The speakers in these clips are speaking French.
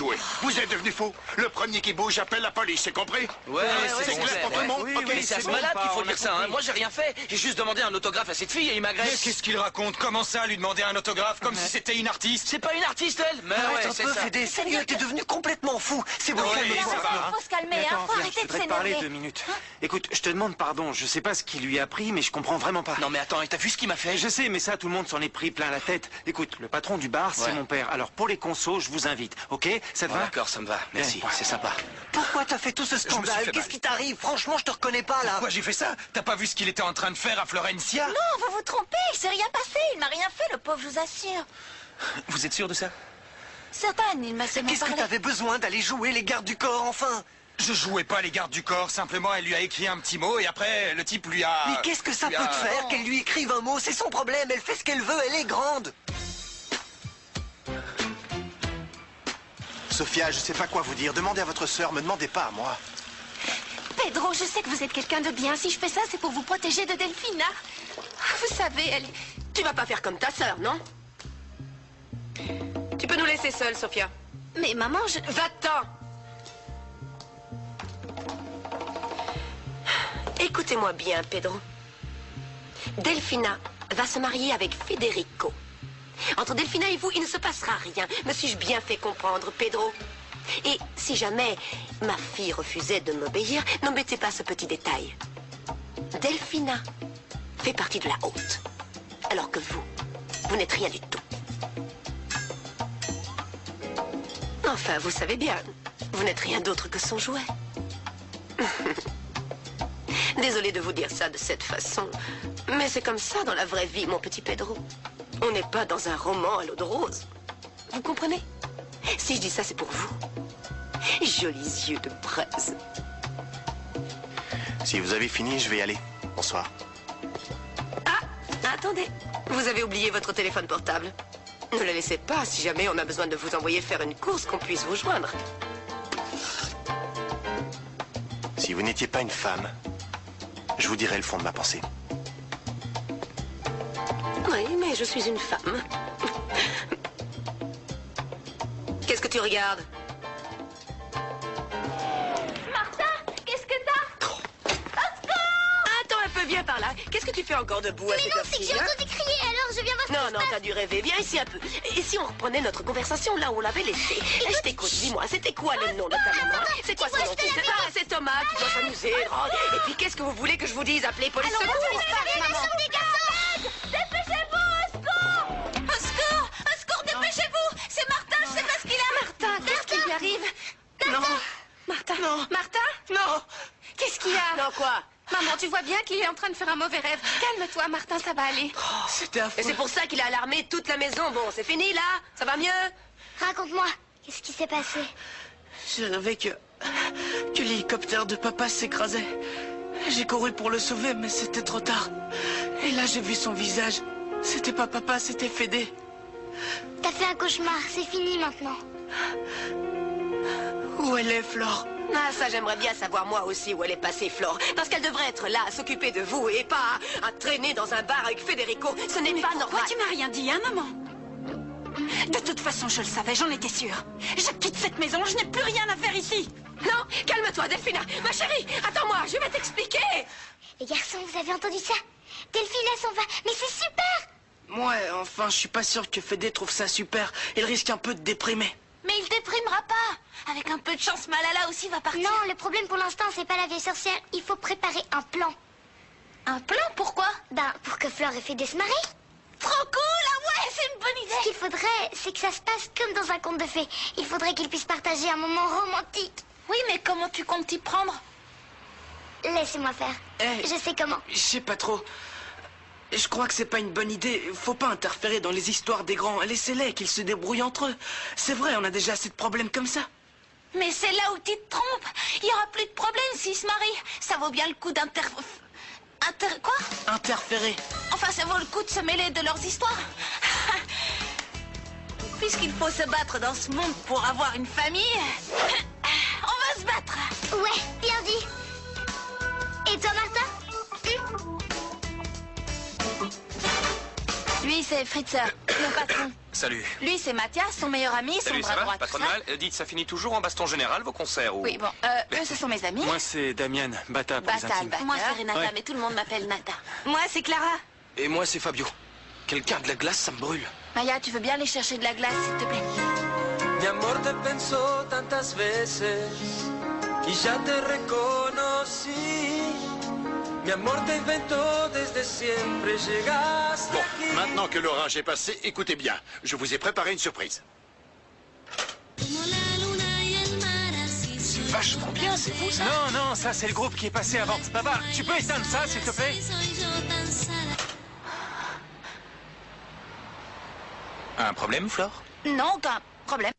jouer. Vous êtes devenu fou. Le premier qui bouge appelle la police, c'est compris? Ouais, c'est clair pour tout le monde. Oui, Ok, mais c'est à ce malade qu'il faut dire ça, hein. Moi, j'ai rien fait. J'ai juste demandé un autographe à cette fille et il Mais m'agresse. qu'est-ce qu'il raconte? Comment ça, lui demander un autographe? Comme si c'était une artiste? C'est pas une artiste, elle. Mais Arrête ouais, un c'est peu, ça. Fédé, sérieux, t'es devenu complètement fou. C'est bon, Ouais, calme-toi. ça va, hein. Faut se calmer, hein. Faut arrêter de Je voudrais te parler s'énerver. 2 minutes. Écoute, je te demande pardon, je sais pas ce qui lui a pris, mais je comprends vraiment pas. Non, mais attends, et t'as vu ce qu'il m'a fait? Je sais, mais ça, tout le monde s'en est pris plein la tête. Écoute, le patron du bar, c'est Ouais. mon père. Alors, pour les consos, je vous invite, ok? Ça te Bon, va? d'accord, ça me va. Merci, Bien. c'est sympa. Pourquoi t'as fait tout ce me suis scandale? fait Qu'est-ce mal. qui t'arrive? Franchement, je te reconnais pas, là. Pourquoi j'ai fait ça? T'as pas vu ce qu'il était en train de faire à Florencia? Non, vous vous trompez. Il s'est rien passé. Il m'a rien fait, le pauvre, je vous assure. Vous êtes sûr de ça? Certaine, il m'a seulement Qu'est-ce que parlé. t'avais besoin d'aller jouer les gardes du corps, enfin? Je jouais pas les gardes du corps, simplement elle lui a écrit un petit mot et après le type lui a... Mais qu'est-ce que ça lui peut a- te faire qu'elle lui écrive un mot? C'est son problème, elle fait ce qu'elle veut, elle est grande. Sophia, je sais pas quoi vous dire. Demandez à votre sœur, me demandez pas à moi. Pedro, je sais que vous êtes quelqu'un de bien. Si je fais ça, c'est pour vous protéger de Delphina. Vous savez, elle... Tu vas pas faire comme ta sœur, non? Tu peux nous laisser seuls, Sophia. Mais maman, je... Va-t'en! Écoutez-moi bien, Pedro. Delphina va se marier avec Federico. Entre Delphina et vous, il ne se passera rien. Me suis-je bien fait comprendre, Pedro? Et si jamais ma fille refusait de m'obéir, n'embêtez pas ce petit détail. Delphina fait partie de la haute, alors que vous n'êtes rien du tout. Enfin, vous savez bien, vous n'êtes rien d'autre que son jouet. Désolée de vous dire ça de cette façon, mais c'est comme ça dans la vraie vie, mon petit Pedro. On n'est pas dans un roman à l'eau de rose. Vous comprenez? Si je dis ça, c'est pour vous. Jolis yeux de braise. Si vous avez fini, je vais y aller. Bonsoir. Ah, attendez. Vous avez oublié votre téléphone portable. Ne le laissez pas, si jamais on a besoin de vous envoyer faire une course, qu'on puisse vous joindre. Si vous n'étiez pas une femme, je vous dirais le fond de ma pensée. Oui, mais je suis une femme. Qu'est-ce que tu regardes? Martha, qu'est-ce que t'as? Attends un peu, viens par là. Qu'est-ce que tu fais encore debout à Mais cette non, c'est que heure-ci, j'ai hein? entendu crier, alors je viens voir ce Non, qui se non, passe. t'as dû rêver. Viens ici un peu. Et si on reprenait notre conversation là où on l'avait laissée? Je t'écoute, dis-moi, c'était quoi le nom de ta maman? C'est quoi son nom? C'est Thomas qui doit s'amuser. Et puis qu'est-ce que vous voulez que je vous dise? Appelez police secours. Dépêchez-vous, au secours! Au secours, dépêchez-vous! C'est Martin, je sais pas ce qu'il a! Martin, qu'est-ce qui lui arrive? Non. Martin, Non. Martin? Non. Qu'est-ce qu'il y a? Non, quoi? Maman, tu vois bien qu'il est en train de faire un mauvais rêve. Calme-toi, Martin, ça va aller. C'était Et c'est pour ça qu'il a alarmé toute la maison. Bon, c'est fini là? Ça va mieux? Raconte-moi, qu'est-ce qui s'est passé? J'ai rêvé que l'hélicoptère de papa s'écrasait. J'ai couru pour le sauver, mais c'était trop tard. Et là, j'ai vu son visage. C'était pas papa, c'était Fédé. T'as fait un cauchemar, c'est fini maintenant. Où elle est, Flore? Ah, ça, j'aimerais bien savoir moi aussi où elle est passée, Flore. Parce qu'elle devrait être là, à s'occuper de vous, et pas à traîner dans un bar avec Federico. Ce n'est pas normal. Pourquoi tu m'as rien dit, hein, maman? De toute façon, je le savais, j'en étais sûre. Je quitte cette maison, je n'ai plus rien à faire ici. Non, calme-toi, Delphina. Ma chérie, attends-moi, je vais t'expliquer. Les garçons, vous avez entendu ça? Delphina s'en va, mais c'est super! Ouais, enfin, je suis pas sûr que Fédé trouve ça super. Il risque un peu de déprimer. Mais il déprimera pas. Avec un peu de chance, Malala aussi va partir. Non, le problème pour l'instant, c'est pas la vieille sorcière. Il faut préparer un plan. Un plan? Pourquoi? Ben, pour que Flore ait fait des se marrer. Trop cool! Ah ouais, c'est une bonne idée! Ce qu'il faudrait, c'est que ça se passe comme dans un conte de fées. Il faudrait qu'ils puissent partager un moment romantique. Oui, mais comment tu comptes t'y prendre? Laissez-moi faire. Eh. Je sais comment. Je sais pas trop. Je crois que c'est pas une bonne idée. Faut pas interférer dans les histoires des grands. Laissez-les, qu'ils se débrouillent entre eux. C'est vrai, on a déjà assez de problèmes comme ça. Mais c'est là où tu te trompes. Il y aura plus de problème s'ils se marient. Ça vaut bien le coup quoi? Interférer. Enfin, ça vaut le coup de se mêler de leurs histoires. Puisqu'il faut se battre dans ce monde pour avoir une famille, on va se battre. Ouais, bien dit. Et toi, Martin? Lui, c'est Fritzer. Mon patron. Salut. Lui, c'est Mathias, son meilleur ami, Salut, son ça bras va? droit. Pas tout trop de ça. mal. Dites, ça finit toujours en baston général, vos concerts ou... Oui, bon, eux, ce sont mes amis. Moi, c'est Damien, Bata pour les Bata, intimes. Albata. Moi, c'est Renata, Ouais. mais tout le monde m'appelle Nata. Moi, c'est Clara. Et moi, c'est Fabio. Quelqu'un de la glace, ça me brûle. Maya, tu veux bien aller chercher de la glace, s'il te plaît? Mi amor te pensó tantas veces y ya te reconocí. Mi amor te inventó desde siempre, llegaste Bon, aquí. maintenant que l'orage est passé, écoutez bien. Je vous ai préparé une surprise. C'est vachement bien, c'est vous, ça? Non, non, ça, c'est le groupe qui est passé avant. Papa, tu peux éteindre ça, s'il te plaît? Un problème, Flore? Non, aucun problème.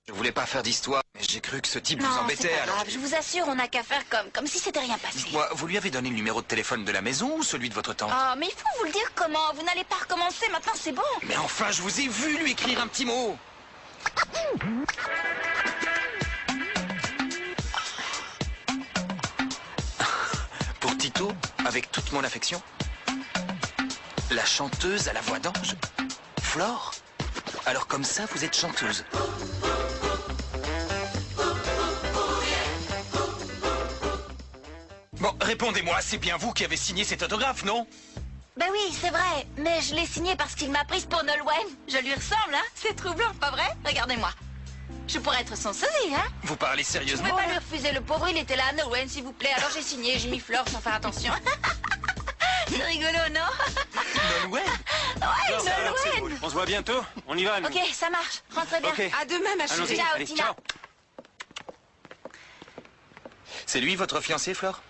Je voulais pas faire d'histoire, mais j'ai cru que ce type vous Non, c'est embêtait, pas alors... grave. Je vous assure, on n'a qu'à faire comme si c'était rien passé. Dites-moi, vous lui avez donné le numéro de téléphone de la maison ou celui de votre tante? Oh, mais il faut vous le dire comment. Vous n'allez pas recommencer, maintenant c'est bon. Mais enfin, je vous ai vu lui écrire un petit mot. Pour Tito, avec toute mon affection. La chanteuse à la voix d'ange. Flore? Alors comme ça, vous êtes chanteuse. Bon, répondez-moi, c'est bien vous qui avez signé cet autographe, non? Ben oui, c'est vrai, mais je l'ai signé parce qu'il m'a prise pour Nolwenn. Je lui ressemble, hein? C'est troublant, pas vrai? Regardez-moi. Je pourrais être son sosie, hein? Vous parlez Je sérieusement? pouvais pas lui refuser, le pauvre, il était là, Nolwenn, s'il vous plaît. Alors j'ai signé, j'ai mis Flore sans faire attention. C'est rigolo, non? Nolwenn? Ouais, Alors, c'est Nolwenn! cool. On se voit bientôt? On y va, nous? Ok, ça marche. Rentrez bien. Ok. À demain, ma Allons-y. chérie. Ciao, Allez, Tina. ciao. C'est lui, votre fiancé, Flore?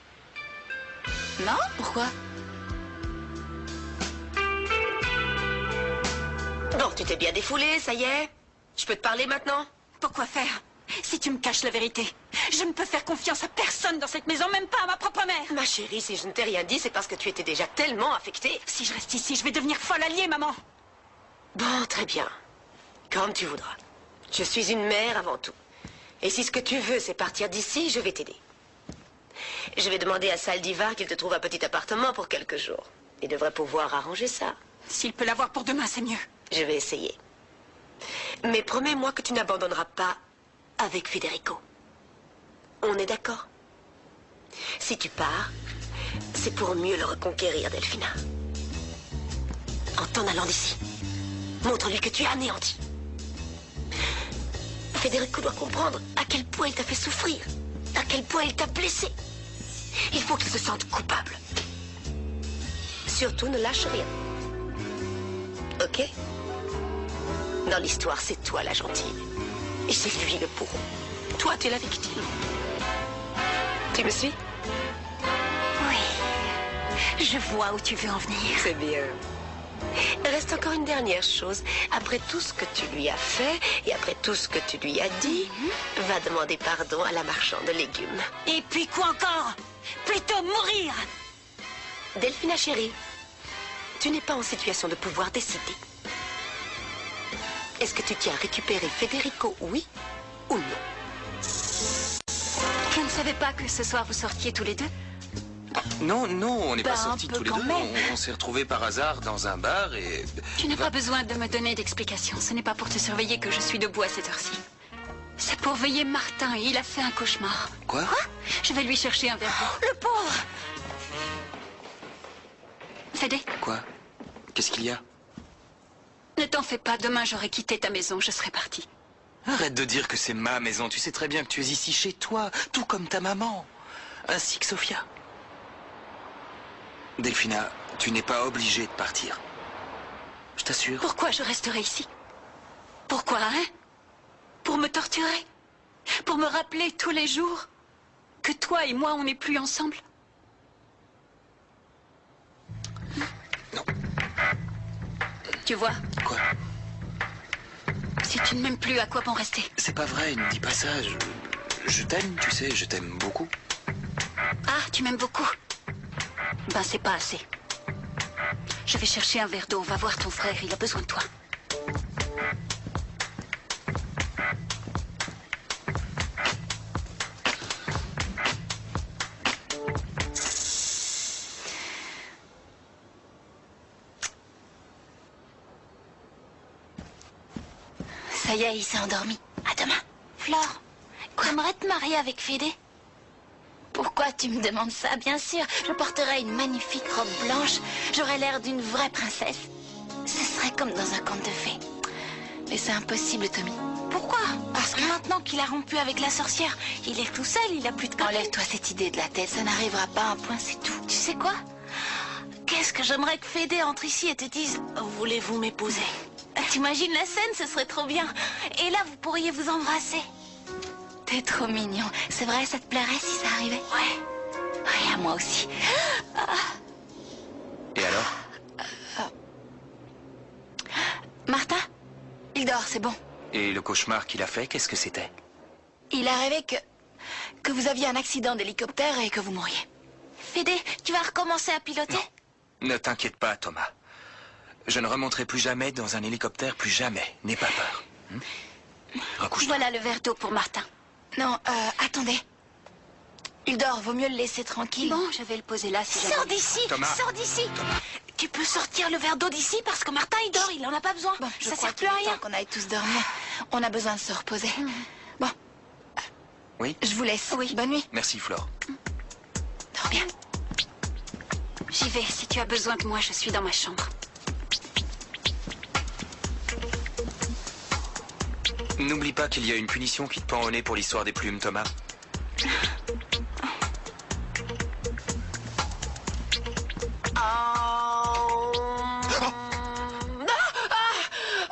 Non? Pourquoi? Bon, tu t'es bien défoulé, ça y est. Je peux te parler maintenant? Pourquoi faire? Si tu me caches la vérité, je ne peux faire confiance à personne dans cette maison, même pas à ma propre mère. Ma chérie, si je ne t'ai rien dit, c'est parce que tu étais déjà tellement affectée. Si je reste ici, je vais devenir folle alliée, maman. Bon, très bien. Comme tu voudras. Je suis une mère avant tout. Et si ce que tu veux, c'est partir d'ici, je vais t'aider. Je vais demander à Saldivar qu'il te trouve un petit appartement pour quelques jours. Il devrait pouvoir arranger ça. S'il peut l'avoir pour demain, c'est mieux. Je vais essayer. Mais promets-moi que tu n'abandonneras pas avec Federico. On est d'accord? Si tu pars, c'est pour mieux le reconquérir, Delphina. En t'en allant d'ici, montre-lui que tu es anéanti. Federico doit comprendre à quel point il t'a fait souffrir, à quel point il t'a blessé. Il faut qu'il se sente coupable. Surtout, ne lâche rien. Ok? Dans l'histoire, c'est toi la gentille. Et c'est lui le bourreau. Toi, tu es la victime. Tu me suis? Oui. Je vois où tu veux en venir. C'est bien. Reste encore une dernière chose. Après tout ce que tu lui as fait et après tout ce que tu lui as dit, va demander pardon à la marchande de légumes. Et puis quoi encore? Plutôt mourir. Delphina chérie, tu n'es pas en situation de pouvoir décider. Est-ce que tu tiens à récupérer Federico, oui ou non? Je ne savais pas que ce soir vous sortiez tous les deux. Non, non, on n'est Bah, pas un sortis peu tous les quand deux. même. On s'est retrouvés par hasard dans un bar et... Tu n'as pas besoin de me donner d'explications. Ce n'est pas pour te surveiller que je suis debout à cette heure-ci. C'est pour veiller Martin et il a fait un cauchemar. Quoi? Je vais lui chercher un verre d'eau. Le pauvre! Fédé, Quoi? Qu'est-ce qu'il y a? ne t'en fais pas. Demain, j'aurai quitté ta maison. Je serai partie. Arrête de dire que c'est ma maison. Tu sais très bien que tu es ici chez toi, tout comme ta maman, ainsi que Sophia. Delphina, tu n'es pas obligée de partir. Je t'assure. Pourquoi je resterai ici? Pourquoi, hein? Pour me torturer? Pour me rappeler tous les jours que toi et moi, on n'est plus ensemble? Non. Tu vois, Quoi? si tu ne m'aimes plus, à quoi bon rester? C'est pas vrai, ne dis pas ça. Je t'aime, tu sais, je t'aime beaucoup. Ah, tu m'aimes beaucoup? Ben, c'est pas assez. Je vais chercher un verre d'eau. Va voir ton frère, il a besoin de toi. Ça y est, il s'est endormi. À demain. Flore, t'aimerais te marier avec Fédé? Pourquoi tu me demandes ça? Bien sûr, je porterai une magnifique robe blanche. J'aurai l'air d'une vraie princesse. Ce serait comme dans un conte de fées. Mais c'est impossible, Tommy. Pourquoi? Parce que maintenant qu'il a rompu avec la sorcière, il est tout seul, il a plus de copine. Enlève-toi cette idée de la tête, ça n'arrivera pas, un point, c'est tout. Tu sais quoi? Qu'est-ce que j'aimerais que Fédé entre ici et te dise « Voulez-vous m'épouser » T'imagines la scène, ce serait trop bien. Et là, vous pourriez vous embrasser. T'es trop mignon. C'est vrai, ça te plairait si ça arrivait? Ouais. Ouais, à moi aussi. Et alors? Martin? Il dort, c'est bon. Et le cauchemar qu'il a fait, qu'est-ce que c'était? Il a rêvé que vous aviez un accident d'hélicoptère et que vous mouriez. Fédé, tu vas recommencer à piloter? Ne t'inquiète pas, Thomas. Je ne remonterai plus jamais dans un hélicoptère, plus jamais. N'aie pas peur. Recouche-toi. Voilà le verre d'eau pour Martin. Non, attendez. Il dort, vaut mieux le laisser tranquille. Bon, je vais le poser là si jamais... Sors d'ici! Thomas. Sors d'ici! Thomas. Tu peux sortir le verre d'eau d'ici parce que Martin il dort, il en a pas besoin. Bon, je ça crois sert plus qu'il à est temps rien. qu'on aille tous dormir. On a besoin de se reposer. Bon. Oui? Je vous laisse. Oui. Bonne nuit. Merci, Flore. Dors bien. J'y vais. Si tu as besoin de moi, je suis dans ma chambre. N'oublie pas qu'il y a une punition qui te pend au nez pour l'histoire des plumes, Thomas.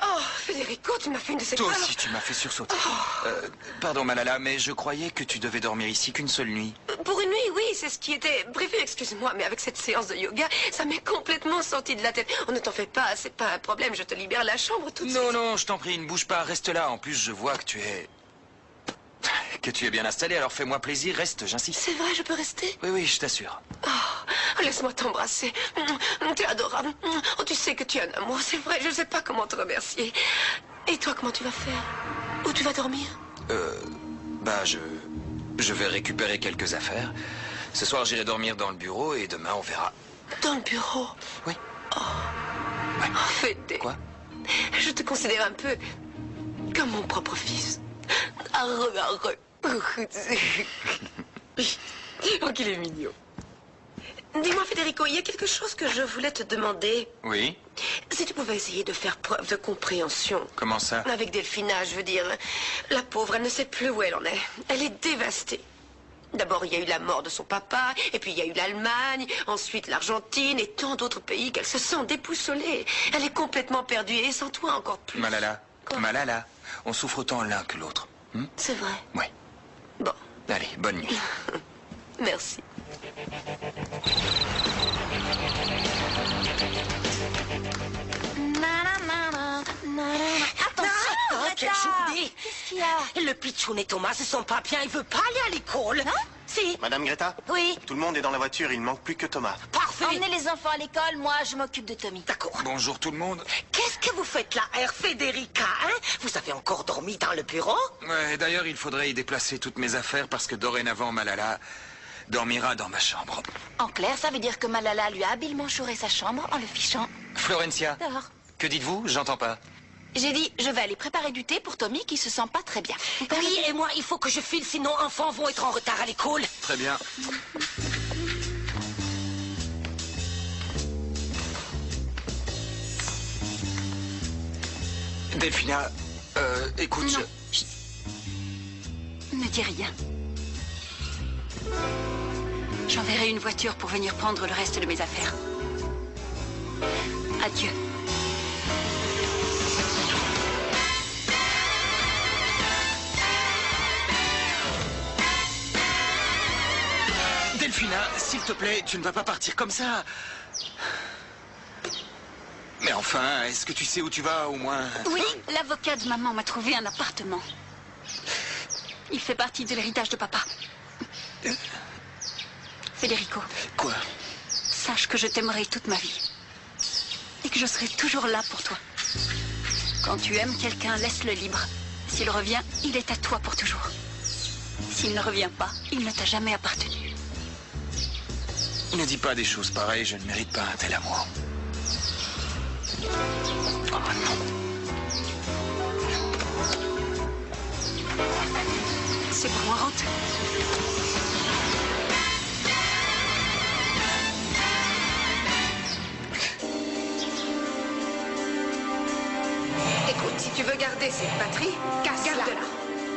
Oh, Federico, tu m'as fait une de ces Toi femmes. aussi, tu m'as fait sursauter. Pardon, Malala, mais je croyais que tu devais dormir ici qu'une seule nuit. Pour une nuit, oui, c'est ce qui était prévu, excuse-moi, mais avec cette séance de yoga, ça m'est complètement sorti de la tête. Oh, ne t'en fais pas, c'est pas un problème, je te libère la chambre tout de suite. Non, non, je t'en prie, ne bouge pas, reste là. En plus, je vois que tu es... que tu es bien installé, alors fais-moi plaisir, reste, j'insiste. C'est vrai, je peux rester? Oui, oui, je t'assure. Oh, laisse-moi t'embrasser. T'es adorable. Oh, tu sais que tu es un amour, c'est vrai, je sais pas comment te remercier. Et toi, comment tu vas faire? Où tu vas dormir? Je vais récupérer quelques affaires. Ce soir, j'irai dormir dans le bureau et demain, on verra. Dans le bureau? Oui. Ouais. Oh, Fédé. Quoi? Je te considère un peu comme mon propre fils. Arreux. Oh, qu'il est mignon. Dis-moi, Federico, il y a quelque chose que je voulais te demander. Oui? Si tu pouvais essayer de faire preuve de compréhension. Comment ça? Avec Delphina, je veux dire. La pauvre, elle ne sait plus où elle en est. Elle est dévastée. D'abord, il y a eu la mort de son papa, et puis il y a eu l'Allemagne, ensuite l'Argentine, et tant d'autres pays qu'elle se sent déboussolée. Elle est complètement perdue, et sans toi encore plus. Malala. Quoi? Malala. On souffre autant l'un que l'autre. C'est vrai. Oui. Bon, Allez, bonne nuit. merci. Attention, quelle journée! Qu'est-ce qu'il y a? Le pitchoun et Thomas se sont pas bien, il veut pas aller à l'école. Non? Si. Madame Greta? Oui. Tout le monde est dans la voiture, il ne manque plus que Thomas. Parfait. Emmenez les enfants à l'école, moi je m'occupe de Tommy. D'accord. Bonjour tout le monde. Qu'est-ce que vous faites là, Air Federica, hein? Vous avez encore dormi dans le bureau? Ouais, d'ailleurs, il faudrait y déplacer toutes mes affaires parce que dorénavant, Malala dormira dans ma chambre. En clair, ça veut dire que Malala lui a habilement chouré sa chambre en le fichant Florencia, dehors. que dites-vous? J'entends pas. J'ai dit, je vais aller préparer du thé pour Tommy qui se sent pas très bien. Oui, et moi, il faut que je file, sinon enfants vont être en retard à l'école. Très bien. Delphina, écoute, Non. Ne dis rien. J'enverrai une voiture pour venir prendre le reste de mes affaires. Adieu. Delphina, s'il te plaît, tu ne vas pas partir comme ça. Mais enfin, est-ce que tu sais où tu vas, au moins? Oui, l'avocat de maman m'a trouvé un appartement. Il fait partie de l'héritage de papa. Federico, Quoi? sache que je t'aimerai toute ma vie. Et que je serai toujours là pour toi. Quand tu aimes quelqu'un, laisse-le libre. S'il revient, il est à toi pour toujours. S'il ne revient pas, il ne t'a jamais appartenu. Ne dis pas des choses pareilles, je ne mérite pas un tel amour. Oh non. c'est pour moi, rentre. Écoute, si tu veux garder cette batterie, garde-la.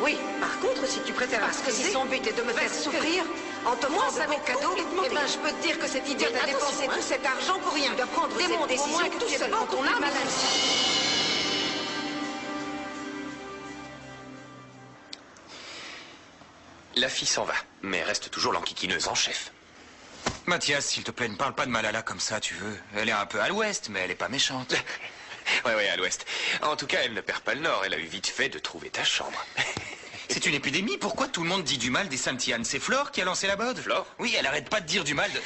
Oui, par contre, si tu préfères... Parce que si son but est de me faire souffrir, en te montrant un cadeau, eh ben, je peux te dire que cette idiote a dépensé tout cet argent pour rien. Tu dois prendre cette décision tout seul quand on a malade. La fille s'en va, mais reste toujours l'enquiquineuse en chef. Mathias, s'il te plaît, ne parle pas de Malala comme ça, tu veux. Elle est un peu à l'ouest, mais elle est pas méchante. Ouais, à l'ouest. En tout cas, elle ne perd pas le nord. Elle a eu vite fait de trouver ta chambre. C'est une épidémie. Pourquoi tout le monde dit du mal des Saint-Yann? C'est Flore qui a lancé la mode. Flore? Oui, elle arrête pas de dire du mal de...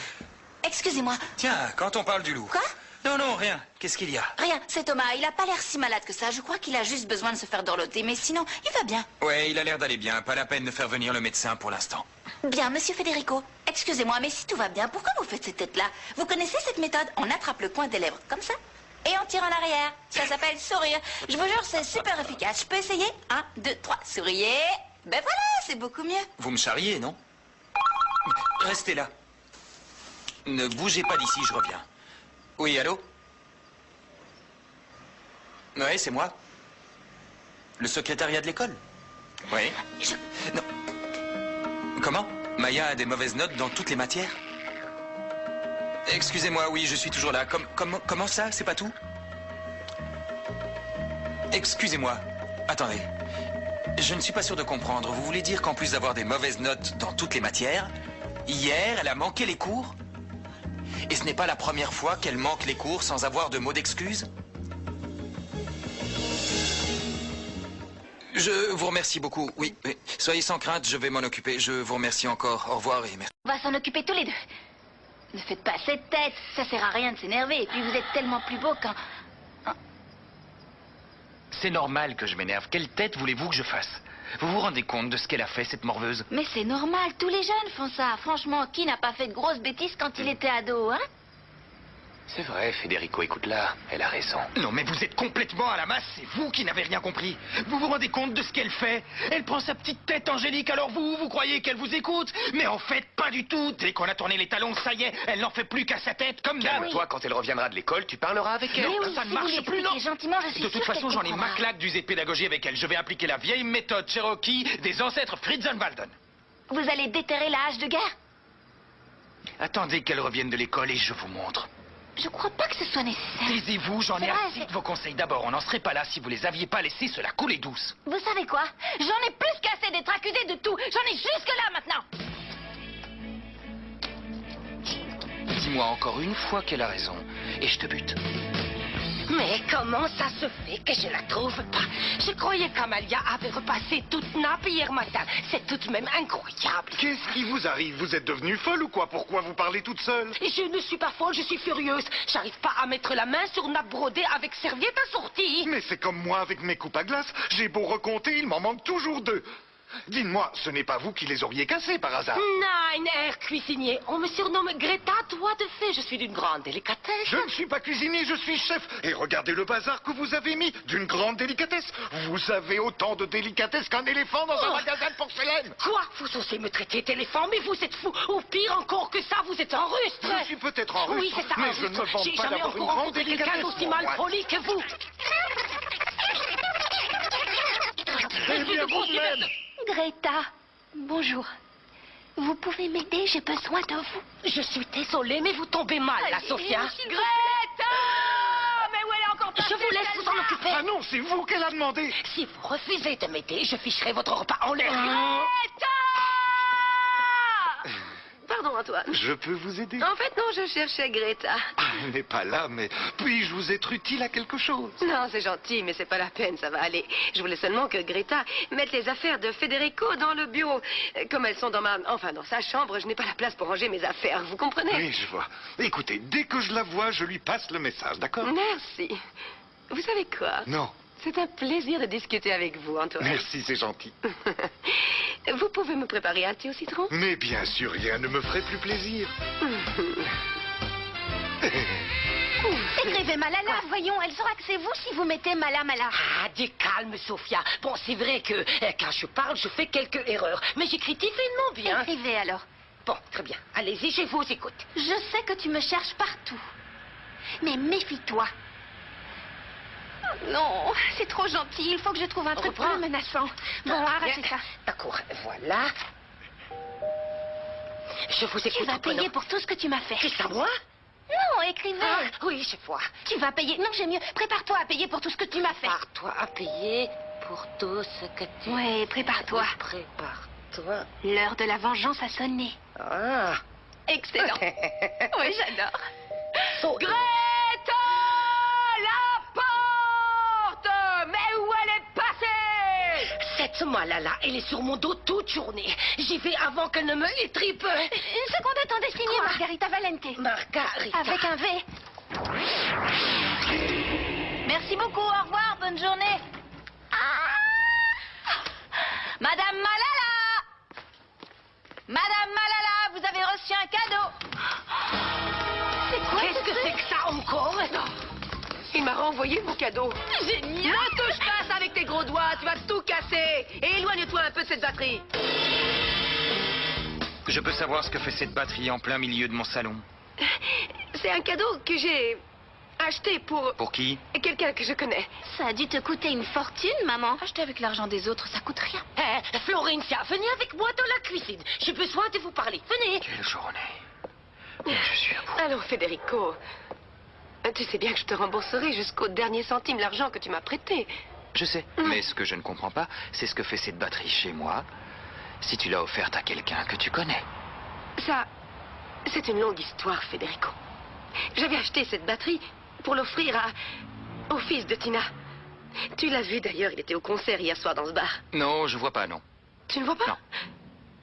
Excusez-moi. Tiens, quand on parle du loup... Quoi? Non, rien. Qu'est-ce qu'il y a? Rien, c'est Thomas. Il a pas l'air si malade que ça. Je crois qu'il a juste besoin de se faire dorloter. Mais sinon, il va bien. Ouais, il a l'air d'aller bien. Pas la peine de faire venir le médecin pour l'instant. Bien, monsieur Federico. Excusez-moi, mais si tout va bien, pourquoi vous faites cette tête-là? Vous connaissez cette méthode? On attrape le coin des lèvres, comme ça, et on tire en arrière. Ça s'appelle sourire. Je vous jure, c'est super efficace. Je peux essayer? 1, 2, 3. Souriez. Ben voilà, c'est beaucoup mieux. Vous me charriez, non? Restez là. Ne bougez pas d'ici, je reviens. Oui, allô? Oui, c'est moi. Le secrétariat de l'école? Oui. Non. Comment? Maya a des mauvaises notes dans toutes les matières? Excusez-moi, oui, je suis toujours là. Comment ça? C'est pas tout? Excusez-moi. Attendez. Je ne suis pas sûr de comprendre. Vous voulez dire qu'en plus d'avoir des mauvaises notes dans toutes les matières, hier, elle a manqué les cours? Et ce n'est pas la première fois qu'elle manque les cours sans avoir de mots d'excuse? Je vous remercie beaucoup. Oui. Soyez sans crainte, je vais m'en occuper. Je vous remercie encore. Au revoir et merci. On va s'en occuper tous les deux. Ne faites pas cette tête, ça sert à rien de s'énerver. Et puis vous êtes tellement plus beau quand... C'est normal que je m'énerve. Quelle tête voulez-vous que je fasse? Vous vous rendez compte de ce qu'elle a fait, cette morveuse? Mais c'est normal, tous les jeunes font ça. Franchement, qui n'a pas fait de grosses bêtises quand il était ado, hein? C'est vrai, Federico, écoute-la. Elle a raison. Non, mais vous êtes complètement à la masse. C'est vous qui n'avez rien compris. Vous vous rendez compte de ce qu'elle fait? Elle prend sa petite tête angélique, alors vous croyez qu'elle vous écoute? Mais en fait, pas du tout. Dès qu'on a tourné les talons, ça y est, elle n'en fait plus qu'à sa tête, comme d'hab. Calme-toi, quand elle reviendra de l'école, tu parleras avec elle. Mais oui, Ça ne si marche vous plus, non? gentiment, je suis De toute sûre façon, qu'elle j'en ai comprendra. ma claque d'user de pédagogie avec elle. Je vais appliquer la vieille méthode Cherokee des ancêtres Fritz und Walden. Vous allez déterrer la hache de guerre? Attendez qu'elle revienne de l'école et je vous montre. Je crois pas que ce soit nécessaire. Taisez-vous, j'en ai C'est vrai, assez de vos conseils. D'abord, on n'en serait pas là si vous les aviez pas laissés se la couler douce. Vous savez quoi? J'en ai plus qu'assez d'être accusé de tout. J'en ai jusque-là maintenant. Dis-moi encore une fois qu'elle a raison, et je te bute. Mais comment ça se fait que je la trouve pas? Je croyais qu'Amalia avait repassé toute nappe hier matin. C'est tout de même incroyable. Qu'est-ce qui vous arrive? Vous êtes devenue folle ou quoi? Pourquoi vous parlez toute seule? Je ne suis pas folle, je suis furieuse. J'arrive pas à mettre la main sur nappe brodée avec serviette assortie. Mais c'est comme moi avec mes coupes à glace. J'ai beau recompter, il m'en manque toujours 2. Dites-moi, ce n'est pas vous qui les auriez cassés par hasard? Nein, Herr Cuisinier. On me surnomme Greta, toi de fait. Je suis d'une grande délicatesse. Je ne suis pas cuisinier, je suis chef. Et regardez le bazar que vous avez mis, d'une grande délicatesse. Vous avez autant de délicatesse qu'un éléphant dans un magasin de porcelaine. Quoi? Vous osez me traiter d'éléphant, mais vous êtes fou. Ou pire encore que ça, vous êtes en rustre. Je suis peut-être en rustre, Oui, c'est ça, mais en je ne me rustre. vante J'ai pas jamais d'avoir une encore grande rencontré quelqu'un délicatesse. d'aussi mal moi. poli que vous. Eh bien, vous de même. Greta, bonjour. Vous pouvez m'aider, j'ai besoin de vous. Je suis désolée, mais vous tombez mal, là, Sophia. Greta! Mais où elle est encore Je vous laisse vous en occuper. Ah non, c'est vous qu'elle a demandé. Si vous refusez de m'aider, je ficherai votre repas en l'air. Pardon, Antoine. Je peux vous aider? En fait, non, je cherchais Greta. Elle n'est pas là, mais puis-je vous être utile à quelque chose? Non, c'est gentil, mais c'est pas la peine, ça va aller. Je voulais seulement que Greta mette les affaires de Federico dans le bureau. Comme elles sont dans dans sa chambre, je n'ai pas la place pour ranger mes affaires, vous comprenez? Oui, je vois. Écoutez, dès que je la vois, je lui passe le message, d'accord? Merci. Vous savez quoi? Non. C'est un plaisir de discuter avec vous, Antoine. Merci, c'est gentil. Vous pouvez me préparer un thé au citron? Mais bien sûr, rien ne me ferait plus plaisir. Écrivez Malala, voyons, elle saura que c'est vous si vous mettez Mala. Ah, dis calme, Sophia. Bon, c'est vrai que quand je parle, je fais quelques erreurs. Mais j'écris divinement bien. Écrivez alors. Bon, très bien. Allez-y, je vous écoute. Je sais que tu me cherches partout. Mais méfie-toi. Oh non, c'est trop gentil. Il faut que je trouve un truc plus menaçant. Bon, arrêtez ça. D'accord, voilà. Je vous écoute. Tu vas payer pour tout ce que tu m'as fait. C'est à moi? Non, écrivez. Ah, oui, je vois. Tu vas payer. Non, j'ai mieux. Prépare-toi à payer pour tout ce que tu m'as fait. Prépare-toi à payer pour tout ce que tu... Oui, prépare-toi. Prépare-toi. L'heure de la vengeance a sonné. Ah. Excellent. Oui, j'adore. Greta, la porte! Mais où elle est passée? Cette Malala, elle est sur mon dos toute journée. J'y vais avant qu'elle ne me étripe. Une seconde, attendez, signé Quoi? Margarita Valente. Margarita. Avec un V. Merci beaucoup, au revoir, bonne journée. Madame Malala! Madame Malala, vous avez reçu un cadeau. C'est quoi? Qu'est-ce que c'est que ça encore? Il m'a renvoyé mon cadeau. Génial! Ne touche pas ça avec tes gros doigts, tu vas tout casser. Et éloigne-toi un peu de cette batterie. Je peux savoir ce que fait cette batterie en plein milieu de mon salon? C'est un cadeau que j'ai acheté pour Pour qui? quelqu'un que je connais. Ça a dû te coûter une fortune, maman. Acheter avec l'argent des autres, ça coûte rien. Florencia, venez avec moi dans la cuisine. J'ai besoin de vous parler. Venez. Quelle journée. Je suis à bout. Alors, Federico, tu sais bien que je te rembourserai jusqu'au dernier centime l'argent que tu m'as prêté. Je sais, mais ce que je ne comprends pas, c'est ce que fait cette batterie chez moi, si tu l'as offerte à quelqu'un que tu connais. Ça, c'est une longue histoire, Federico. J'avais acheté cette batterie pour l'offrir au fils de Tina. Tu l'as vu d'ailleurs, il était au concert hier soir dans ce bar. Non, je vois pas, non. Tu ne vois pas? Non.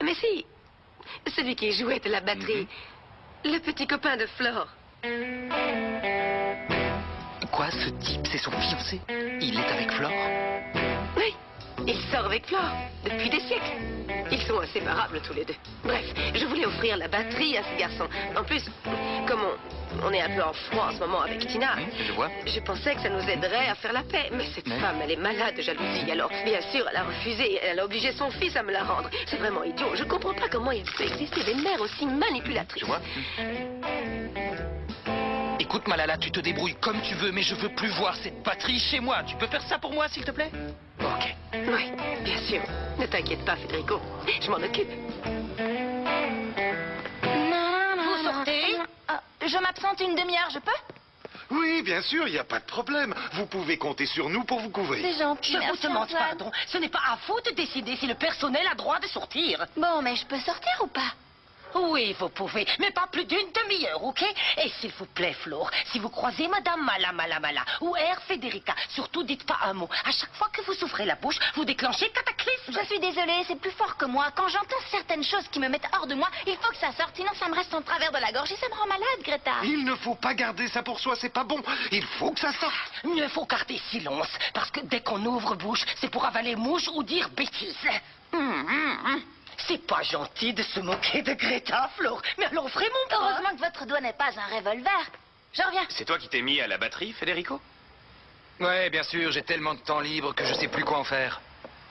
Mais si, celui qui jouait de la batterie, le petit copain de Flore. Quoi, ce type, c'est son fiancé? Il est avec Flore? Oui, il sort avec Flore depuis des siècles. Ils sont inséparables tous les deux. Bref, je voulais offrir la batterie à ce garçon. En plus, comme on est un peu en froid en ce moment avec Tina, Je vois. je pensais que ça nous aiderait à faire la paix. Mais cette femme, elle est malade de jalousie. Alors, bien sûr, elle a refusé. Elle a obligé son fils à me la rendre. C'est vraiment idiot. Je comprends pas comment il peut exister des mères aussi manipulatrices. Tu vois? Écoute, Malala, tu te débrouilles comme tu veux, mais je veux plus voir cette batterie chez moi. Tu peux faire ça pour moi, s'il te plaît? Ok. Oui, bien sûr. Ne t'inquiète pas, Federico. Je m'en occupe. Vous sortez? Je m'absente une demi-heure, je peux? Oui, bien sûr, il n'y a pas de problème. Vous pouvez compter sur nous pour vous couvrir. C'est gentil, Je vous merci, demande Antoine. pardon. Ce n'est pas à vous de décider si le personnel a droit de sortir. Bon, mais je peux sortir ou pas? Oui, vous pouvez, mais pas plus d'une demi-heure, ok? Et s'il vous plaît, Flore, si vous croisez Madame Mala ou Air Federica, surtout dites pas un mot. À chaque fois que vous ouvrez la bouche, vous déclenchez cataclysme. Je suis désolée, c'est plus fort que moi. Quand j'entends certaines choses qui me mettent hors de moi, il faut que ça sorte, sinon ça me reste en travers de la gorge et ça me rend malade, Greta. Il ne faut pas garder ça pour soi, c'est pas bon. Il faut que ça sorte. Mieux faut garder silence, parce que dès qu'on ouvre bouche, c'est pour avaler mouche ou dire bêtise. C'est pas gentil de se moquer de Greta, Flore. Mais alors vraiment pas. Heureusement que votre doigt n'est pas un revolver. Je reviens. C'est toi qui t'es mis à la batterie, Federico? Ouais, bien sûr, j'ai tellement de temps libre que je sais plus quoi en faire.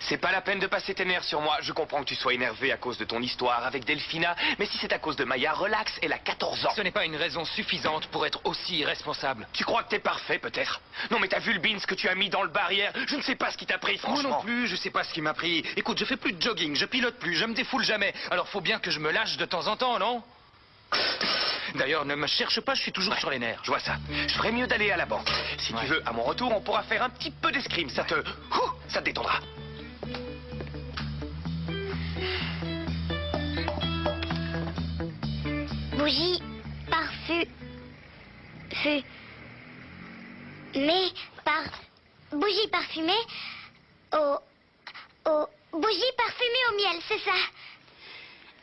C'est pas la peine de passer tes nerfs sur moi. Je comprends que tu sois énervé à cause de ton histoire avec Delphina, mais si c'est à cause de Maya, relax, elle a 14 ans. Ce n'est pas une raison suffisante pour être aussi irresponsable. Tu crois que t'es parfait, peut-être? Non, mais t'as vu le beans que tu as mis dans le bar hier? Je ne sais pas ce qui t'a pris, franchement. Moi non plus, je sais pas ce qui m'a pris. Écoute, je fais plus de jogging, je pilote plus, je me défoule jamais. Alors faut bien que je me lâche de temps en temps, non? D'ailleurs, ne me cherche pas, je suis toujours sur les nerfs. Je vois ça. Je ferais mieux d'aller à la banque. Si tu veux, à mon retour, on pourra faire un petit peu d'escrime. Ça te détendra. Bougie, parfum, bougie parfumée bougie parfumée au miel, c'est ça.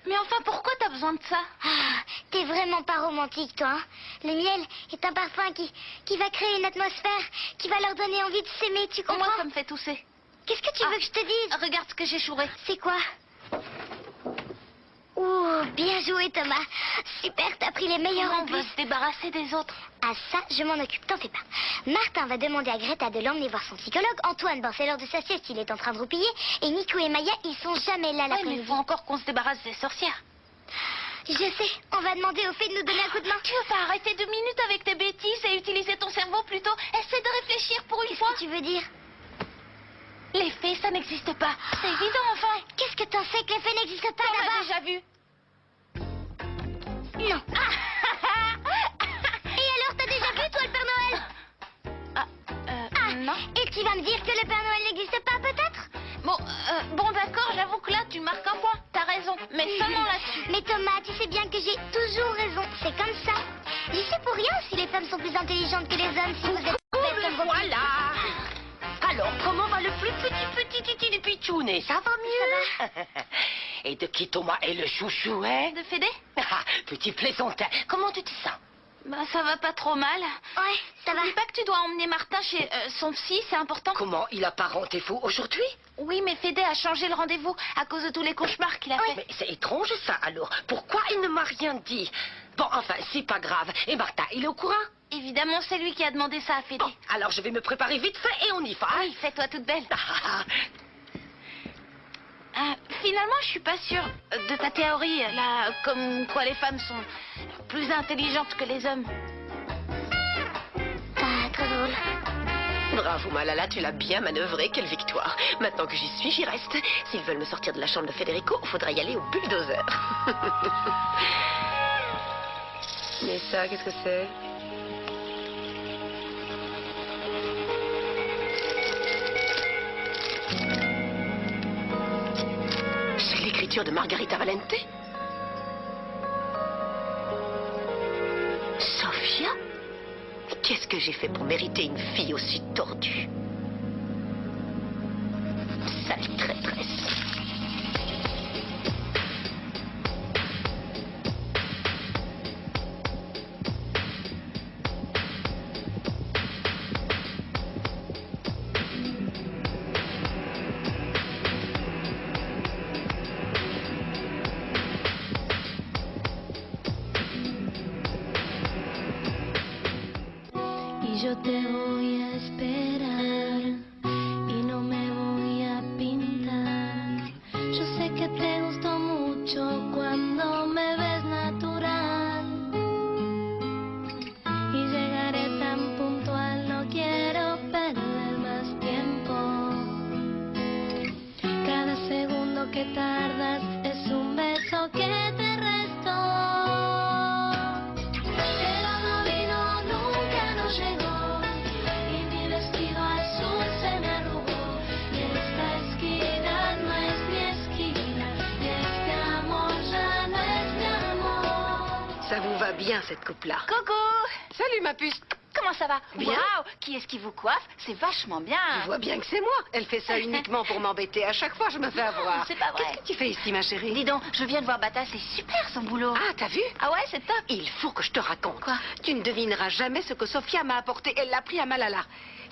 Mais enfin, pourquoi t'as besoin de ça? Ah, t'es vraiment pas romantique, toi, hein? Le miel est un parfum qui va créer une atmosphère, qui va leur donner envie de s'aimer, tu comprends? Moi, ça me fait tousser. Qu'est-ce que tu veux que je te dise? Regarde ce que j'ai chouré. C'est quoi? Ouh, bien joué Thomas. Super, t'as pris les meilleurs en On plus. va se débarrasser des autres. Ah ça, je m'en occupe, t'en fais pas. Martin va demander à Greta de l'emmener voir son psychologue. Antoine, c'est l'heure de sa sieste, il est en train de roupiller. Et Nico et Maya, ils sont jamais là Ouais, mais l'après-midi. il faut encore qu'on se débarrasse des sorcières. Je sais, on va demander aux fées de nous donner un coup de main. Tu veux pas arrêter 2 minutes avec tes bêtises et utiliser ton cerveau plutôt? Essaie de réfléchir pour une fois. Qu'est-ce que tu veux dire? Les fées, ça n'existe pas. C'est évident, enfin. Qu'est-ce que t'en sais que les fées n'existent pas On l'a là-bas? déjà vu. Non. Et alors, t'as déjà vu toi le Père Noël? Non. Et tu vas me dire que le Père Noël n'existe pas peut-être? Bon d'accord, j'avoue que là, tu marques un point. T'as raison, mais seulement là-dessus. Mais Thomas, tu sais bien que j'ai toujours raison. C'est comme ça. J'y suis pour rien si les femmes sont plus intelligentes que les hommes. Si vous êtes bêtes comme vos Voilà. Alors, comment va le plus petit des pitchounes? Ça va mieux? Et de qui Thomas est le chouchou, hein? De Fédé? Ah, petit plaisantin. Comment tu te sens? Bah, ça va pas trop mal. Ouais, ça va. N'oublie pas que tu dois emmener Martin chez son psy, c'est important. Comment il a pas rendez-vous aujourd'hui? Oui, mais Fédé a changé le rendez-vous à cause de tous les cauchemars qu'il a fait. Mais c'est étrange ça alors. Pourquoi il ne m'a rien dit? Bon, enfin, c'est pas grave. Et Martin, il est au courant? Évidemment, c'est lui qui a demandé ça à Fédé. Bon, alors je vais me préparer vite fait et on y va. Oui, fais-toi toute belle. Finalement, je suis pas sûre de ta théorie, là, comme quoi les femmes sont plus intelligentes que les hommes. Ah, trop drôle. Bravo Malala, tu l'as bien manœuvré, quelle victoire. Maintenant que j'y suis, j'y reste. S'ils veulent me sortir de la chambre de Federico, faudra y aller au bulldozer. Mais ça, qu'est-ce que c'est? C'est l'écriture de Margarita Valente? Sophia? Qu'est-ce que j'ai fait pour mériter une fille aussi tordue? Sale traîtresse. Yo te voy a esperar y no me voy a pintar. Yo sé que te gustó mucho cuando me ves natural y llegaré tan puntual, no quiero perder más tiempo. Cada segundo que tardas es un beso que te resto. Pero no vino, nunca nos llegó. Ça vous va bien, cette coupe-là? Coucou! Salut, ma puce! Comment ça va? Bien. Waouh! Qui est-ce qui vous coiffe? C'est vachement bien. Je vois bien que c'est moi. Elle fait ça uniquement pour m'embêter. À chaque fois, je me fais avoir. C'est pas vrai. Qu'est-ce que tu fais ici, ma chérie? Dis donc, je viens de voir Bata, c'est super son boulot. Ah, t'as vu? Ah ouais, c'est top. Il faut que je te raconte. Quoi? Tu ne devineras jamais ce que Sophia m'a apporté. Elle l'a pris à Malala.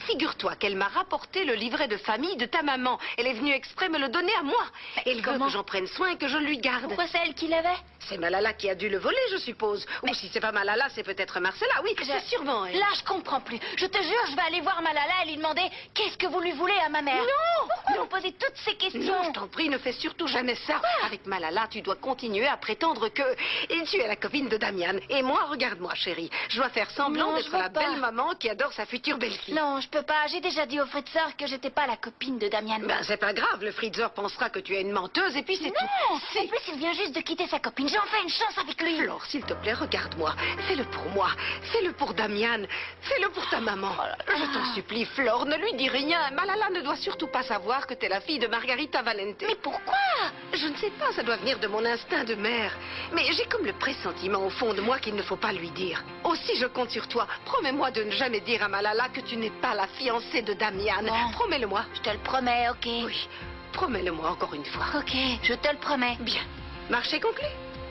Figure-toi qu'elle m'a rapporté le livret de famille de ta maman. Elle est venue exprès me le donner à moi. Elle veut que j'en prenne soin et que je lui garde. Pourquoi c'est elle qui l'avait? C'est Malala qui a dû le voler, je suppose. Ou si c'est pas Malala, c'est peut-être Marcella. Oui, c'est sûrement elle. Là, je comprends plus. Je te jure, je vais aller voir Malala et lui demander qu'est-ce que vous lui voulez à ma mère. Non! Pourquoi vous posez toutes ces questions? Non, je t'en prie, ne fais surtout jamais ça. Avec Malala, tu dois continuer à prétendre que tu es la copine de Damian. Et moi, regarde-moi, chérie. Je dois faire semblant Non, d'être je veux la pas. belle maman qui adore sa future belle-fille. Non, je peux pas. J'ai déjà dit au Fritzer que j'étais pas la copine de Damian. Ben, c'est pas grave. Le Fritzer pensera que tu es une menteuse et puis c'est tout. Non! En plus, il vient juste de quitter sa copine. J'ai enfin une chance avec lui. Flore, s'il te plaît, regarde-moi. Fais-le pour moi. Fais-le pour Damian. Fais-le pour ta maman. Je t'en supplie, Flore, ne lui dis rien. Malala ne doit surtout pas savoir que t'es la fille de Margarita Valente. Mais pourquoi? Je ne sais pas, ça doit venir de mon instinct de mère. Mais j'ai comme le pressentiment au fond de moi qu'il ne faut pas lui dire. Aussi, je compte sur toi. Promets-moi de ne jamais dire à Malala que tu n'es pas la fiancée de Damian. Bon. Promets-le-moi. Je te le promets, ok? Oui, promets-le-moi encore une fois. Ok, je te le promets. Bien. Marché conclu.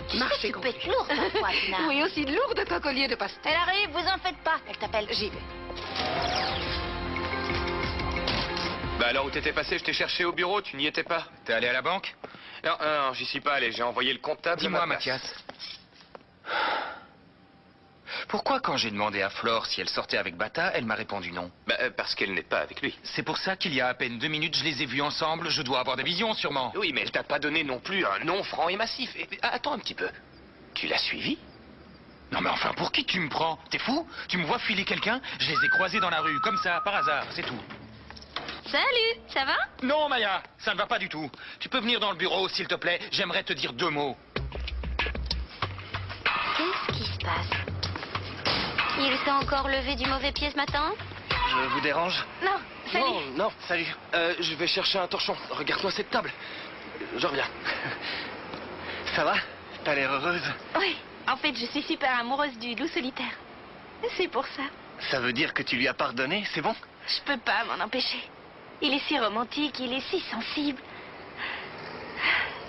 Tu sais que tu peux être lourde parfois, Tina. Oui, aussi lourde qu'un collier de pastel. Elle arrive, vous en faites pas. Elle t'appelle. J'y vais. Bah alors où t'étais passé, je t'ai cherché au bureau, tu n'y étais pas. T'es allé à la banque? Non, non, j'y suis pas allé. J'ai envoyé le comptable. Dis-moi, Mathias. Pourquoi, quand j'ai demandé à Flore si elle sortait avec Bata, elle m'a répondu non? Parce qu'elle n'est pas avec lui. C'est pour ça qu'il y a à peine 2 minutes, je les ai vus ensemble. Je dois avoir des visions, sûrement. Oui, mais elle t'a pas donné non plus un nom franc et massif. Attends un petit peu. Tu l'as suivi? Non mais enfin, pour qui tu me prends? T'es fou? Tu me vois filer quelqu'un? Je les ai croisés dans la rue, comme ça, par hasard, c'est tout. Salut, ça va? Non, Maya, ça ne va pas du tout. Tu peux venir dans le bureau, s'il te plaît? J'aimerais te dire 2 mots. Qu'est-ce qui se passe? Il était encore levé du mauvais pied ce matin? Je vous dérange? Non, salut. Non, salut. Je vais chercher un torchon. Regarde-moi cette table. Je reviens. Ça va? T'as l'air heureuse? Oui, en fait, je suis super amoureuse du loup solitaire. C'est pour ça. Ça veut dire que tu lui as pardonné, c'est bon? Je peux pas m'en empêcher. Il est si romantique, il est si sensible.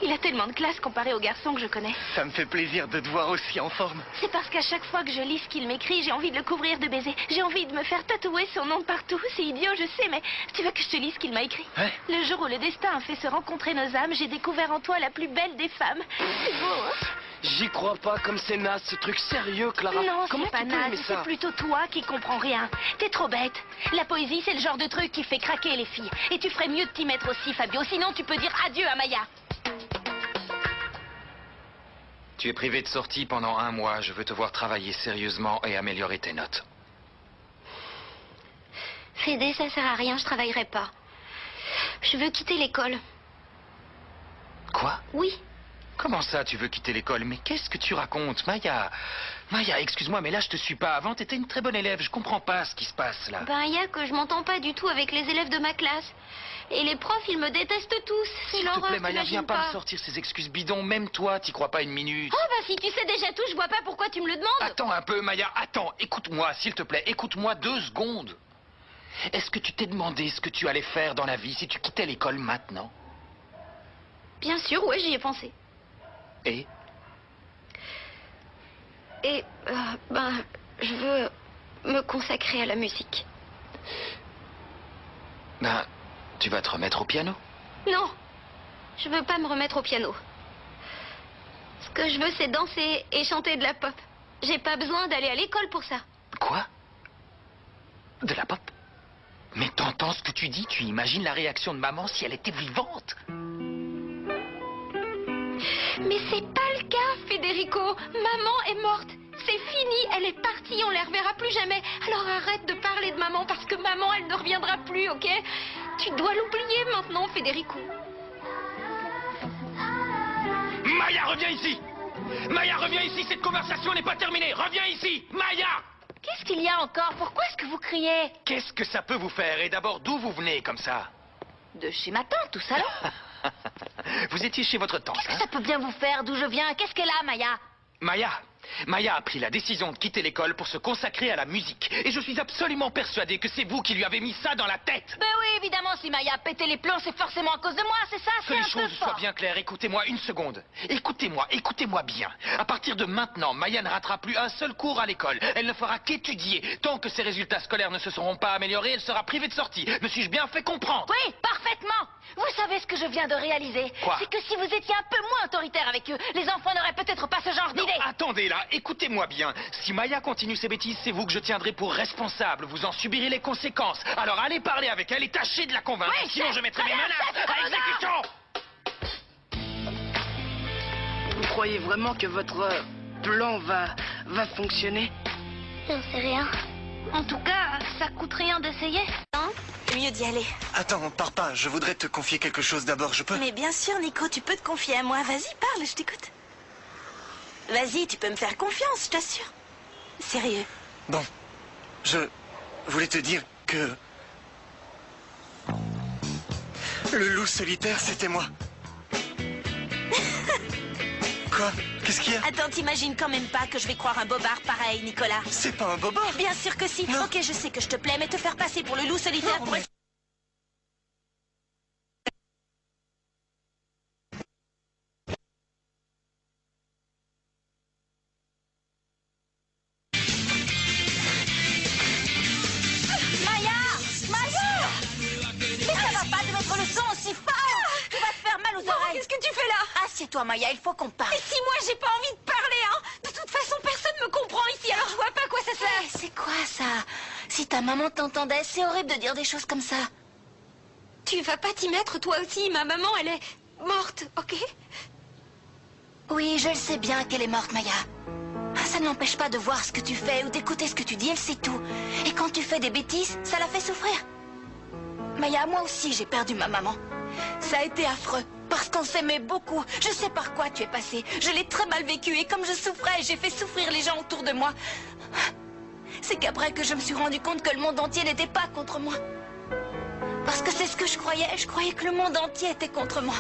Il a tellement de classe comparé aux garçons que je connais. Ça me fait plaisir de te voir aussi en forme. C'est parce qu'à chaque fois que je lis ce qu'il m'écrit, j'ai envie de le couvrir de baisers. J'ai envie de me faire tatouer son nom de partout. C'est idiot, je sais, mais tu veux que je te lise ce qu'il m'a écrit? Ouais. Le jour où le destin a fait se rencontrer nos âmes, j'ai découvert en toi la plus belle des femmes. C'est beau, hein? J'y crois pas, comme c'est naze, ce truc sérieux, Clara. Non, Comment c'est pas tu peux aimer naze, ça? c'est plutôt toi qui comprends rien. T'es trop bête. La poésie, c'est le genre de truc qui fait craquer les filles. Et tu ferais mieux de t'y mettre aussi, Fabio. Sinon, tu peux dire adieu à Maya. Tu es privé de sortie pendant 1 mois. Je veux te voir travailler sérieusement et améliorer tes notes. Fédé, ça sert à rien, je travaillerai pas. Je veux quitter l'école. Quoi? Oui. Comment ça, tu veux quitter l'école? Mais qu'est-ce que tu racontes, Maya? Maya, excuse-moi, mais là, je te suis pas. Avant, t'étais une très bonne élève. Je comprends pas ce qui se passe, là. Ben, il y a que je m'entends pas du tout avec les élèves de ma classe. Et les profs, ils me détestent tous. C'est S'il te l'horreur, plaît, Maya, viens t'imagines pas me sortir ces excuses bidons. Même toi, t'y crois pas une minute. Oh, bah si tu sais déjà tout, je vois pas pourquoi tu me le demandes. Attends un peu, Maya, attends. Écoute-moi, s'il te plaît. Écoute-moi 2 secondes. Est-ce que tu t'es demandé ce que tu allais faire dans la vie si tu quittais l'école maintenant? Bien sûr, ouais, j'y ai pensé. Et Ben, je veux me consacrer à la musique. Ben, tu vas te remettre au piano? Non, je veux pas me remettre au piano. Ce que je veux, c'est danser et chanter de la pop. J'ai pas besoin d'aller à l'école pour ça. Quoi? De la pop? Mais t'entends ce que tu dis? Tu imagines la réaction de maman si elle était vivante? Mais c'est pas le cas, Federico. Maman est morte. C'est fini, elle est partie, on la reverra plus jamais. Alors arrête de parler de maman parce que maman, elle ne reviendra plus, ok? Tu dois l'oublier maintenant, Federico. Maya, reviens ici! Maya, reviens ici, cette conversation n'est pas terminée! Reviens ici! Maya! Qu'est-ce qu'il y a encore? Pourquoi est-ce que vous criez? Qu'est-ce que ça peut vous faire? Et d'abord, d'où vous venez comme ça? De chez ma tante, tout ça, là. Vous étiez chez votre tante, Qu'est-ce que ça peut bien vous faire? D'où je viens? Qu'est-ce qu'elle a, Maya? Maya a pris la décision de quitter l'école pour se consacrer à la musique. Et je suis absolument persuadé que c'est vous qui lui avez mis ça dans la tête. Ben oui, évidemment, si Maya a pété les plombs, c'est forcément à cause de moi, c'est ça? Que les choses soient bien claires, écoutez-moi une seconde. Écoutez-moi bien. À partir de maintenant, Maya ne ratera plus un seul cours à l'école. Elle ne fera qu'étudier. Tant que ses résultats scolaires ne se seront pas améliorés, elle sera privée de sortie. Me suis-je bien fait comprendre? Oui, parfaitement. Vous savez ce que je viens de réaliser? Quoi? C'est que si vous étiez un peu moins autoritaire avec eux, les enfants n'auraient peut-être pas ce genre d'idée. Attendez là, écoutez-moi bien. Si Maya continue ses bêtises, c'est vous que je tiendrai pour responsable. Vous en subirez les conséquences. Alors allez parler avec elle et tâchez de la convaincre. Oui, sinon chef. je mettrai mes Allez, menaces chef, à exécution. Vous croyez vraiment que votre plan va fonctionner? J'en sais rien. En tout cas, ça coûte rien d'essayer. Non, mieux d'y aller. Attends, pars pas, je voudrais te confier quelque chose d'abord, je peux? Mais bien sûr, Nico, tu peux te confier à moi. Vas-y, parle, je t'écoute. Vas-y, tu peux me faire confiance, je t'assure. Sérieux. Bon, je voulais te dire que... Le loup solitaire, c'était moi. Quoi? Qu'est-ce qu'il y a? Attends, t'imagines quand même pas que je vais croire un bobard pareil, Nicolas? C'est pas un bobard. Bien sûr que si. Non. Ok, je sais que je te plais, mais te faire passer pour le loup solitaire Non, pour... mais- Maya! Maya! Mais ça va pas de mettre le son aussi fort! Tu vas te faire mal aux oreilles! Qu'est-ce que tu fais là? assieds-toi, Maya, il faut qu'on parle. Et si moi j'ai pas envie de parler, hein? De toute façon, personne me comprend ici, alors je vois pas à quoi ça sert. Hey, c'est quoi ça? Si ta maman t'entendait, c'est horrible de dire des choses comme ça. Tu vas pas t'y mettre toi aussi, ma maman, elle est morte, ok? Oui, je le sais bien qu'elle est morte, Maya. Ça ne l'empêche pas de voir ce que tu fais ou d'écouter ce que tu dis, elle sait tout. Et quand tu fais des bêtises, ça la fait souffrir. Maya, moi aussi j'ai perdu ma maman. Ça a été affreux, parce qu'on s'aimait beaucoup. Je sais par quoi tu es passé. Je l'ai très mal vécu et comme je souffrais, j'ai fait souffrir les gens autour de moi. C'est qu'après que je me suis rendu compte que le monde entier n'était pas contre moi. Parce que c'est ce que je croyais que le monde entier était contre moi.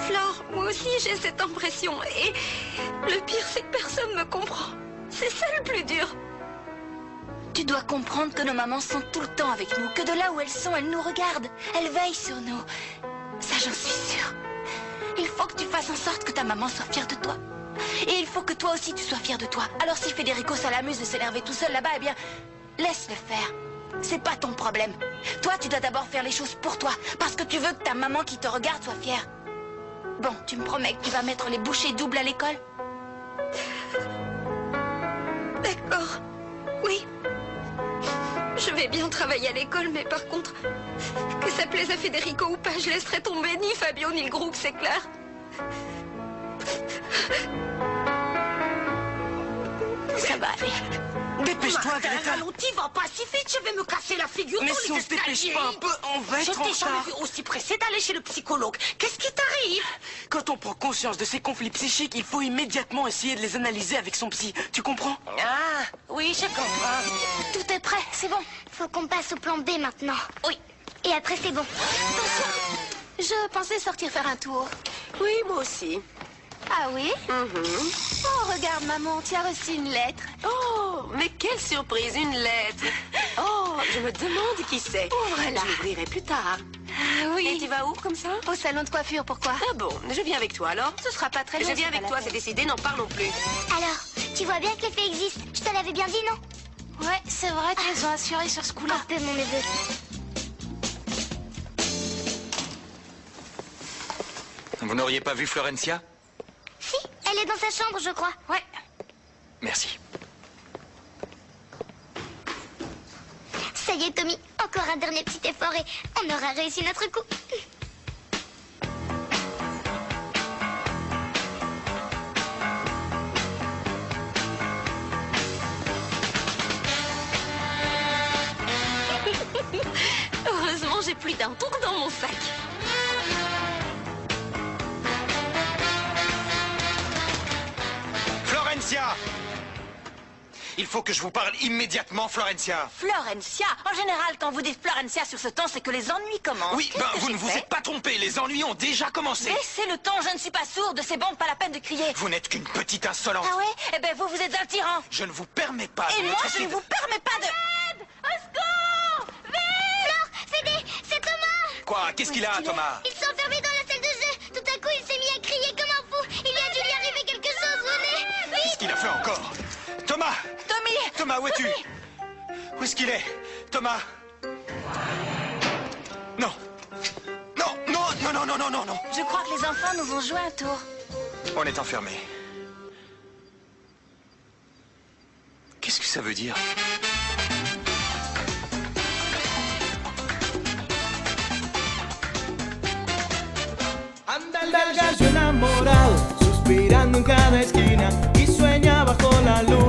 Flore, moi aussi j'ai cette impression. Et le pire, c'est que personne me comprend. C'est ça le plus dur. Tu dois comprendre que nos mamans sont tout le temps avec nous, que de là où elles sont, elles nous regardent. Elles veillent sur nous. Ça, j'en suis sûre. Il faut que tu fasses en sorte que ta maman soit fière de toi. Et il faut que toi aussi tu sois fière de toi. Alors si Federico, ça l'amuse de s'énerver tout seul là-bas, eh bien, laisse-le faire. C'est pas ton problème. Toi, tu dois d'abord faire les choses pour toi, parce que tu veux que ta maman qui te regarde soit fière. Bon, tu me promets que tu vas mettre les bouchées doubles à l'école? D'accord. Oui. Je vais bien travailler à l'école, mais par contre, que ça plaise à Federico ou pas, je laisserai tomber ni Fabio ni le groupe, c'est clair. Ça va aller. Dépêche-toi, Greta. Ralentis, va pas si vite, je vais me casser la figure Mais dans si les on se dépêche escaliers. pas un peu, on va être en Je t'ai jamais retard. vu aussi pressé d'aller chez le psychologue. Qu'est-ce qui t'arrive? Quand on prend conscience de ces conflits psychiques, il faut immédiatement essayer de les analyser avec son psy. Tu comprends? Ah, oui, je comprends. Tout est prêt, c'est bon. Faut qu'on passe au plan B maintenant. Oui. Et après, c'est bon. Je pensais sortir faire un tour. Oui, moi aussi. Ah oui? Oh, regarde, maman, tu as reçu une lettre. Oh, mais quelle surprise, une lettre. Oh, je me demande qui c'est. Ouvre-la. Je l'ouvrirai plus tard. Ah oui. Et tu vas où, comme ça? Au salon de coiffure, pourquoi? Ah bon, je viens avec toi, alors. Ce sera pas très long. Je viens c'est avec pas toi, la c'est peine. décidé, n'en parlons plus. Alors, tu vois bien que les faits existent. Je te l'avais bien dit, non? Ouais, c'est vrai, tu les as assurés sur ce coup-là. Un peu, mon neveu. Vous n'auriez pas vu Florencia? Si, elle est dans sa chambre, je crois. Ouais. Merci. Ça y est, Tommy. Encore un dernier petit effort et on aura réussi notre coup. Heureusement, j'ai plus d'un tour dans mon sac. Florencia! Il faut que je vous parle immédiatement, Florencia. Florencia. En général, quand vous dites Florencia sur ce ton, c'est que les ennuis commencent. Oui, Qu'est-ce que vous j'ai ne vous fait? êtes pas trompé. Les ennuis ont déjà commencé. Laissez le ton, je ne suis pas sourde. C'est bon, pas la peine de crier. Vous n'êtes qu'une petite insolente. Ah ouais? Eh ben, vous êtes un tyran. Je ne vous permets pas Et de me moi, traiter je ne de- vous permets pas de... Au secours! Vite! Flore, Fédé, c'est Thomas! Quoi? Qu'est-ce qu'il a, Thomas? Il s'est enfermé dans la salle de jeu. Tout à coup, il s'est mis à crier comme un fou. Il a dû lui arriver quelque chose, venez! Qu'est-ce Vite! qu'il a fait encore? Thomas! Tommy! Thomas, où es-tu? Où est-ce qu'il est? Thomas! Non! Non, non, non, non, non, non, non, non! Je crois que les enfants nous ont joué un tour. On est enfermés. Qu'est-ce que ça veut dire? Anda el gallo enamorado, suspirando en cada esquina y sueña bajo la luna.